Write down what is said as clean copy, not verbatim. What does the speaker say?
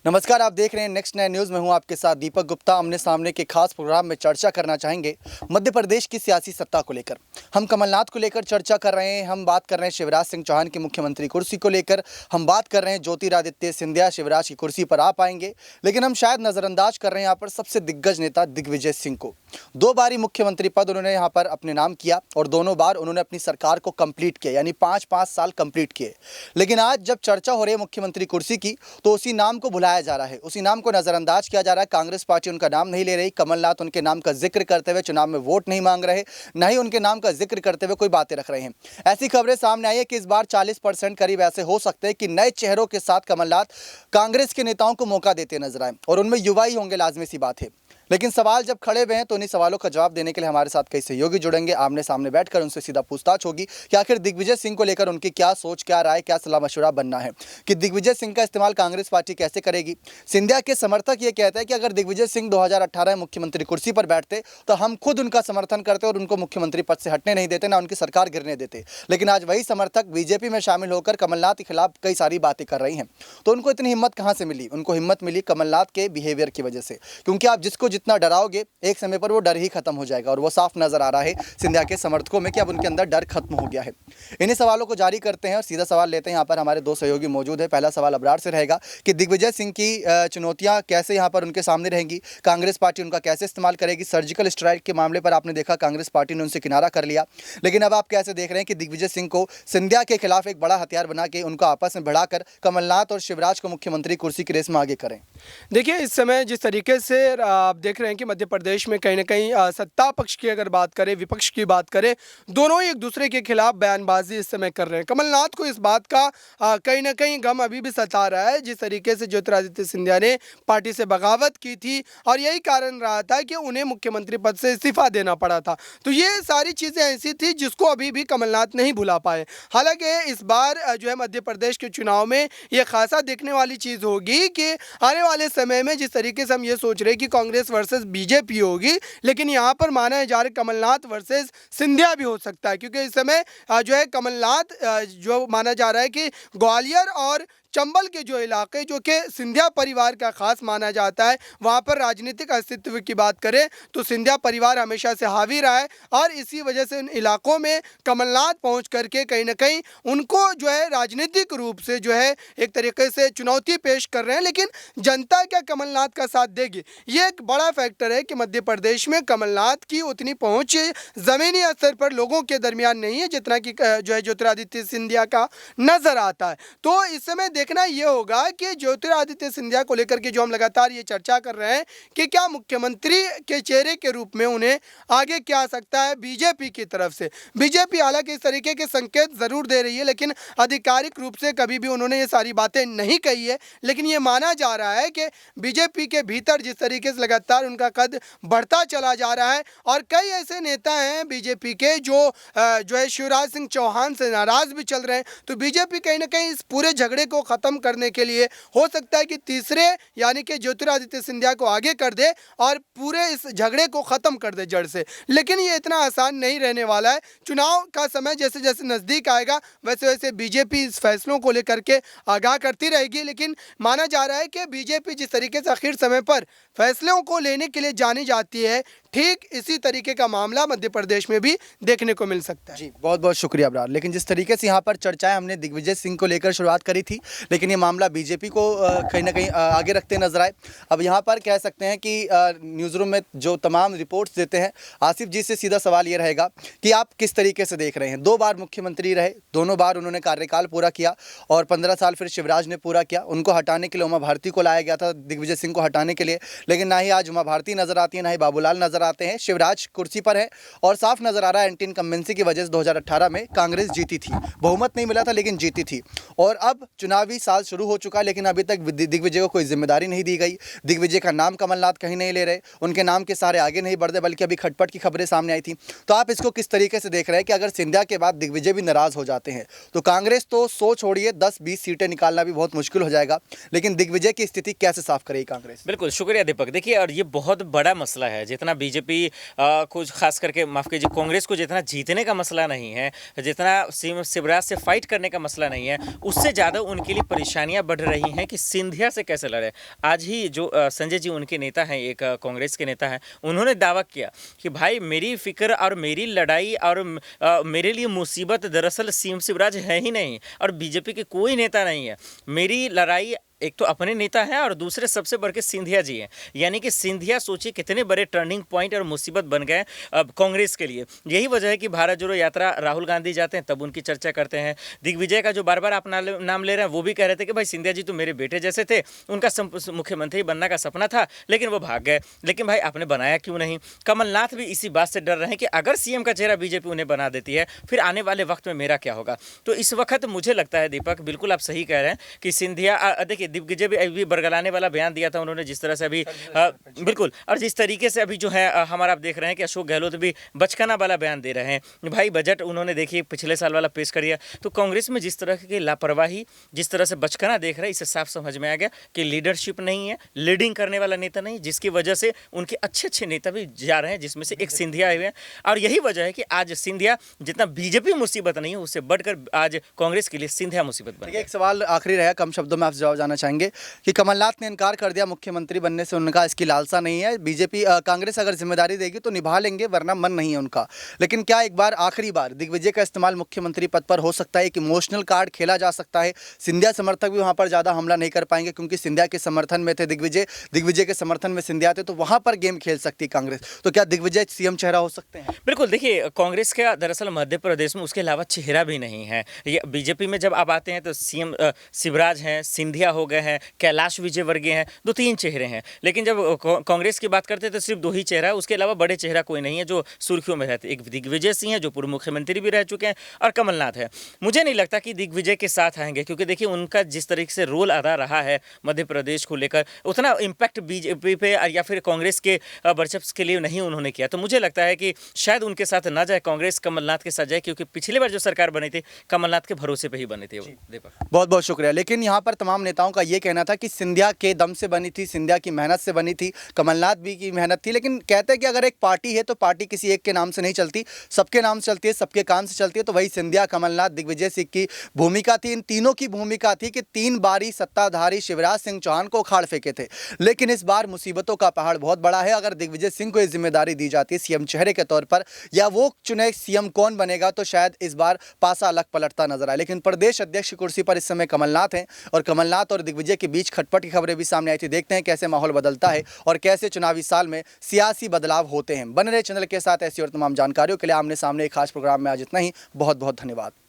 नमस्कार, आप देख रहे हैं नेक्स्ट 9 न्यूज़ में हूं आपके साथ दीपक गुप्ता। आमने सामने के खास प्रोग्राम में चर्चा करना चाहेंगे मध्य प्रदेश की सियासी सत्ता को लेकर। हम कमलनाथ को लेकर चर्चा कर रहे हैं, हम बात कर रहे हैं शिवराज सिंह चौहान की मुख्यमंत्री कुर्सी को लेकर, हम बात कर रहे हैं ज्योतिरादित्य सिंधिया शिवराज की कुर्सी पर आ पाएंगे, लेकिन हम शायद नज़रअंदाज कर रहे हैं यहाँ पर सबसे दिग्गज नेता दिग्विजय सिंह को। 2 बारी मुख्यमंत्री पद उन्होंने यहाँ पर अपने नाम किया और दोनों बार उन्होंने अपनी सरकार को कंप्लीट किया, यानी 5-5 साल कंप्लीट किए। लेकिन आज जब चर्चा हो रही है मुख्यमंत्री कुर्सी की, तो उसी नाम को भुलाया जा रहा है, उसी नाम को नजरअंदाज किया जा रहा है। कांग्रेस पार्टी उनका नाम नहीं ले रही, कमलनाथ उनके नाम का जिक्र करते हुए चुनाव में वोट नहीं मांग रहे, न ही उनके नाम का जिक्र करते हुए कोई बातें रख रहे हैं। ऐसी खबरें सामने आई है कि इस बार 40% करीब ऐसे हो सकते हैं कि नए चेहरों के साथ कमलनाथ कांग्रेस के नेताओं को मौका देते नजर आए, और उनमें युवा ही होंगे, लाजमी सी बात है। लेकिन सवाल जब खड़े हुए हैं तो उन्हीं सवालों का जवाब देने के लिए हमारे साथ कई सहयोगी जुड़ेंगे। आमने सामने बैठकर उनसे सीधा पूछताछ होगी कि आखिर दिग्विजय सिंह को लेकर उनकी क्या सोच, क्या राय, क्या सलाह मशवरा बनना है, कि दिग्विजय सिंह का इस्तेमाल कांग्रेस पार्टी कैसे करेगी। सिंधिया के समर्थक ये कहते हैं कि अगर दिग्विजय सिंह 2018 मुख्यमंत्री कुर्सी पर बैठते तो हम खुद उनका समर्थन करते और उनको मुख्यमंत्री पद से हटने नहीं देते, ना उनकी सरकार गिरने देते। लेकिन आज वही समर्थक बीजेपी में शामिल होकर कमलनाथ के खिलाफ कई सारी बातें कर रही हैं। तो उनको इतनी हिम्मत कहाँ से मिली? उनको हिम्मत मिली कमलनाथ के बिहेवियर की वजह से, क्योंकि आप जिसको जितना डराओगे एक समय पर वो डर ही खत्म हो जाएगा, और वो साफ नजर आ रहा है सिंधिया के समर्थकों में कि अब उनके अंदर डर खत्म हो गया है। इन्हीं सवालों को जारी करते हैं और सीधा सवाल लेते हैं। यहाँ पर हमारे 2 सहयोगी मौजूद है। पहला सवाल अबरार से रहेगा कि दिग्विजय सिंह की चुनौतियां कैसे यहाँ पर उनके सामने रहेंगी, कांग्रेस पार्टी उनका कैसे इस्तेमाल करेगी। सर्जिकल स्ट्राइक के मामले पर आपने देखा कांग्रेस पार्टी ने उनसे किनारा कर लिया, लेकिन अब आप कैसे देख रहे हैं कि दिग्विजय सिंह को सिंधिया के खिलाफ एक बड़ा हथियार बना के उनको आपस में बढ़ाकर कमलनाथ और शिवराज को मुख्यमंत्री कुर्सी की रेस में आगे करें? देखिए, इस समय जिस तरीके से आप देख रहे हैं कि मध्य प्रदेश में कहीं ना कहीं सत्ता पक्ष की अगर बात करें, विपक्ष की बात करें, दोनों ही एक दूसरे के खिलाफ बयानबाजी इस समय कर रहे हैं। कमलनाथ को इस बात का कहीं ना कहीं गम अभी भी सता रहा है, जिस तरीके से ज्योतिरादित्य सिंधिया ने पार्टी से बगावत की थी और यही कारण रहा था कि उन्हें मुख्यमंत्री पद से इस्तीफा देना पड़ा था। तो ये सारी चीज़ें ऐसी थी जिसको अभी भी कमलनाथ नहीं भुला पाए। हालांकि इस बार जो है मध्य प्रदेश के चुनाव में ये खासा देखने वाली चीज़ होगी कि आने वाले समय में जिस तरीके से हम ये सोच रहे हैं कि कांग्रेस वर्सेस बीजेपी होगी, लेकिन यहाँ पर माना जा रहा है कमलनाथ वर्सेस सिंधिया भी हो सकता है, क्योंकि इस समय जो है कमलनाथ जो माना जा रहा है कि ग्वालियर और चंबल के जो इलाके जो कि सिंधिया परिवार का खास माना जाता है, वहाँ पर राजनीतिक अस्तित्व की बात करें तो सिंधिया परिवार हमेशा से हावी रहा है, और इसी वजह से उन इलाकों में कमलनाथ पहुँच करके कहीं ना कहीं उनको जो है राजनीतिक रूप से जो है एक तरीके से चुनौती पेश कर रहे हैं। लेकिन जनता क्या कमलनाथ का साथ देगी, ये एक बड़ा फैक्टर है कि मध्य प्रदेश में कमलनाथ की उतनी पहुँच ज़मीनी स्तर पर लोगों के दरमियान नहीं है जितना कि जो है ज्योतिरादित्य सिंधिया का नज़र आता है। तो इस समय देखना ये होगा कि ज्योतिरादित्य सिंधिया को लेकर के जो हम लगातार ये चर्चा कर रहे हैं कि क्या मुख्यमंत्री के चेहरे के रूप में उन्हें आगे क्या आ सकता है बीजेपी की तरफ से। बीजेपी हालांकि इस तरीके के संकेत जरूर दे रही है, लेकिन आधिकारिक रूप से कभी भी उन्होंने ये सारी बातें नहीं कही है। लेकिन ये माना जा रहा है कि बीजेपी के भीतर जिस तरीके से लगातार उनका कद बढ़ता चला जा रहा है, और कई ऐसे नेता हैं बीजेपी के जो है शिवराज सिंह चौहान से नाराज भी चल रहे हैं। तो बीजेपी कहीं ना कहीं इस पूरे झगड़े को खत्म करने के लिए हो सकता है कि तीसरे यानी कि ज्योतिरादित्य सिंधिया को आगे कर दे और पूरे इस झगड़े को खत्म कर दे जड़ से। लेकिन ये इतना आसान नहीं रहने वाला है। चुनाव का समय जैसे जैसे नजदीक आएगा वैसे वैसे बीजेपी इस फैसलों को लेकर के आगाह करती रहेगी। लेकिन माना जा रहा है कि बीजेपी जिस तरीके से आखिर समय पर फैसलों को लेने के लिए जानी जाती है, ठीक इसी तरीके का मामला मध्य प्रदेश में भी देखने को मिल सकता है। जी, बहुत बहुत शुक्रिया अबरार। लेकिन जिस तरीके से यहाँ पर चर्चाएं हमने दिग्विजय सिंह को लेकर शुरुआत करी थी, लेकिन ये मामला बीजेपी को कहीं ना कहीं आगे रखते नजर आए। अब यहाँ पर कह सकते हैं कि न्यूज़ रूम में जो तमाम रिपोर्ट्स देते हैं, आसिफ जी से सीधा सवाल ये रहेगा कि आप किस तरीके से देख रहे हैं। 2 बार मुख्यमंत्री रहे, दोनों बार उन्होंने कार्यकाल पूरा किया, और 15 साल फिर शिवराज ने पूरा किया। उनको हटाने के लिए उमा भारती को लाया गया था, दिग्विजय सिंह को हटाने के लिए, लेकिन ना ही आज उमा भारती नजर आती है, ना ही बाबूलाल नजर आते हैं। शिवराज कुर्सी पर है और साफ नजर आ रहा है एंटी इनकम्बेंसी की वजह से 2018 में कांग्रेस जीती थी, बहुमत नहीं मिला था लेकिन जीती थी। और अब चुनावी साल शुरू हो चुका है, लेकिन अभी तक दिग्विजय को कोई जिम्मेदारी नहीं दी गई। दिग्विजय का नाम कमलनाथ कहीं नहीं ले रहे, उनके नाम के सहारे आगे नहीं बढ़ रहे, बल्कि अभी खटपट की खबरें सामने आई थी। तो आप इसको किस तरीके से देख रहे हैं कि अगर सिंधिया के बाद दिग्विजय भी नाराज हो जाते हैं तो कांग्रेस तो सो छोड़िए 10-20 सीटें निकालना भी बहुत मुश्किल हो जाएगा, लेकिन दिग्विजय की स्थिति कैसे साफ करेगी कांग्रेस? बिल्कुल, शुक्रिया। दीपक, देखिए और ये बहुत बड़ा मसला है। जितना बीजेपी को खास करके माफ़ कीजिए कांग्रेस को जितना जीतने का मसला नहीं है, जितना शिवराज से फाइट करने का मसला नहीं है, उससे ज़्यादा उनके लिए परेशानियां बढ़ रही हैं कि सिंधिया से कैसे लड़े। आज ही जो संजय जी उनके नेता हैं, एक कांग्रेस के नेता हैं, उन्होंने दावा किया कि भाई मेरी फिक्र और मेरी लड़ाई और मेरे लिए मुसीबत दरअसल सीएम शिवराज है ही नहीं और बीजेपी के कोई नेता नहीं है। मेरी लड़ाई एक तो अपने नेता हैं और दूसरे सबसे बढ़ के सिंधिया जी हैं। यानी कि सिंधिया सोचिए कितने बड़े टर्निंग पॉइंट और मुसीबत बन गए अब कांग्रेस के लिए। यही वजह है कि भारत जोड़ो यात्रा राहुल गांधी जाते हैं तब उनकी चर्चा करते हैं। दिग्विजय का जो बार बार आप नाम ले रहे हैं वो भी कह रहे थे कि भाई सिंधिया जी तो मेरे बेटे जैसे थे, उनका मुख्यमंत्री बनने का सपना था लेकिन वो भाग गए। लेकिन भाई आपने बनाया क्यों नहीं? कमलनाथ भी इसी बात से डर रहे हैं कि अगर सीएम का चेहरा बीजेपी उन्हें बना देती है फिर आने वाले वक्त में मेरा क्या होगा। तो इस वक्त मुझे लगता है दीपक, बिल्कुल आप सही कह रहे हैं कि सिंधिया देखिए दिग्विजय भी अभी बरगलाने वाला बयान दिया था उन्होंने, जिस तरह से अभी बिल्कुल, और जिस तरीके से अभी जो है हमारा आप देख रहे हैं कि अशोक गहलोत भी बचकाना वाला बयान दे रहे हैं। भाई बजट उन्होंने देखिए पिछले साल वाला पेश करिए। तो कांग्रेस में जिस तरह की लापरवाही, जिस तरह से बचकाना देख रहे हैं, इससे साफ समझ में आ गया कि लीडरशिप नहीं है, लीडिंग करने वाला नेता नहीं, जिसकी वजह से उनके अच्छे अच्छे नेता भी जा रहे हैं, जिसमें से एक सिंधिया आए हुए हैं। और यही वजह है कि आज सिंधिया जितना बीजेपी मुसीबत नहीं है उससे बढ़कर आज कांग्रेस के लिए सिंधिया मुसीबत बन गई। एक सवाल आखिरी रहेगा, कम शब्दों में आपसे जवाब जानना चाहेंगे कि कमलनाथ ने इनकार कर दिया मुख्यमंत्री बनने से, उनका इसकी लालसा नहीं है। बीजेपी कांग्रेस अगर जिम्मेदारी देगी तो निभा लेंगे वरना मन नहीं है उनका। लेकिन क्या एक बार आखिरी बार दिग्विजय का इस्तेमाल मुख्यमंत्री पद पर हो सकता है? एक इमोशनल कार्ड खेला जा सकता है। सिंधिया समर्थक भी वहां पर ज़्यादा हमला नहीं कर पाएंगे क्योंकि सिंधिया के समर्थन में थे दिग्विजय, दिग्विजय के समर्थन में सिंधिया थे, तो वहां पर गेम खेल सकती कांग्रेस। तो क्या दिग्विजय सीएम चेहरा हो सकते हैं? बिल्कुल, देखिए कांग्रेस का दरअसल मध्य प्रदेश में उसके अलावा चेहरा भी नहीं है। ये बीजेपी में जब आप आते हैं तो सीएम शिवराज हैं, सिंधिया हो गए हैं, कैलाश विजयवर्गीय हैं, 2-3 चेहरे हैं। लेकिन जब कांग्रेस की बात करते हैं तो सिर्फ 2 ही चेहरा है, उसके अलावा बड़े चेहरा कोई नहीं है जो सुर्खियों में रहते। एक दिग्विजय सिंह है जो पूर्व मुख्यमंत्री भी रह चुके हैं और कमलनाथ है। मुझे नहीं लगता कि दिग्विजय के साथ आएंगे क्योंकि देखिए उनका जिस तरीके से रोल अदा रहा है मध्य प्रदेश को लेकर, उतना इम्पैक्ट बीजेपी पे या फिर कांग्रेस के वर्चस्व के लिए नहीं उन्होंने किया। तो मुझे लगता है कि शायद उनके साथ ना जाए कांग्रेस, कमलनाथ के साथ जाए, क्योंकि पिछली बार जो सरकार बनी थी कमलनाथ के भरोसे पे ही बनी थी। दीपक, बहुत बहुत शुक्रिया। लेकिन यहाँ पर तमाम नेताओं का ये कहना था कि सिंधिया के दम से बनी थी, सिंधिया की मेहनत से बनी थी, कमलनाथ भी की मेहनत थी। लेकिन कहते हैं कि अगर एक पार्टी है तो पार्टी किसी एक के नाम से नहीं चलती, सबके नाम से चलती है, सबके काम से चलती है। तो वही सिंधिया, कमलनाथ, दिग्विजय सिंह की भूमिका थी। इन तीनों की भूमिका थी कि 3 बारी सत्ताधारी शिवराज सिंह चौहान को उखाड़ फेंके थे। लेकिन इस बार मुसीबतों का पहाड़ बहुत बड़ा है। अगर दिग्विजय सिंह को ये जिम्मेदारी दी जाती है सीएम चेहरे के तौर पर, या वो चुने सीएम कौन बनेगा, तो शायद इस बार पासा अलग पलटता नजर आए। लेकिन प्रदेश अध्यक्ष की कुर्सी पर इस समय कमलनाथ हैं और कमलनाथ और दिग्विजय के बीच खटपट की खबरें भी सामने आई थी। देखते हैं कैसे माहौल बदलता है और कैसे चुनावी साल में सियासी बदलाव होते हैं। बने रहे चैनल के साथ ऐसी और तमाम जानकारियों के लिए। आमने सामने एक खास प्रोग्राम में आज इतना ही। बहुत बहुत धन्यवाद।